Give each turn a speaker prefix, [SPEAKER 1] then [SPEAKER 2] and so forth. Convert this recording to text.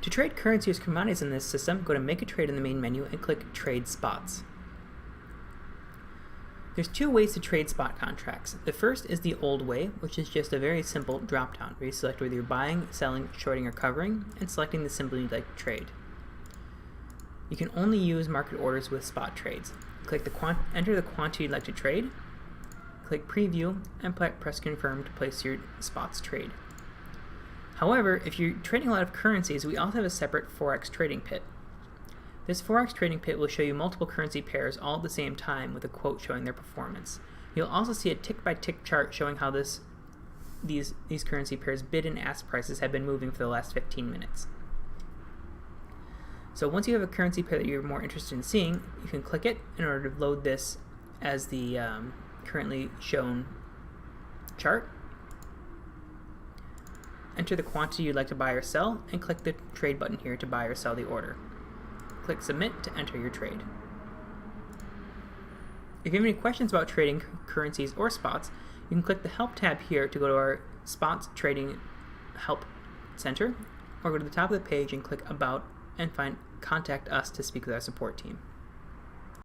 [SPEAKER 1] To trade currencies or commodities in this system, go to Make a Trade in the main menu and click Trade Spots. There's two ways to trade spot contracts. The first is the old way, which is just a very simple drop-down where you select whether you're buying, selling, shorting, or covering, and selecting the symbol you'd like to trade. You can only use market orders with spot trades. Enter the quantity you'd like to trade, click Preview, and press Confirm to place your spots trade. However, if you're trading a lot of currencies, we also have a separate Forex trading pit. This Forex trading pit will show you multiple currency pairs all at the same time with a quote showing their performance. You'll also see a tick-by-tick chart showing how these currency pairs' bid and ask prices have been moving for the last 15 minutes. So once you have a currency pair that you're more interested in seeing, you can click it in order to load this as the currently shown chart. Enter the quantity you'd like to buy or sell, and click the trade button here to buy or sell the order. Click Submit to enter your trade. If you have any questions about trading currencies or spots, you can click the Help tab here to go to our Spots Trading Help Center, or go to the top of the page and click About and find Contact Us to speak with our support team.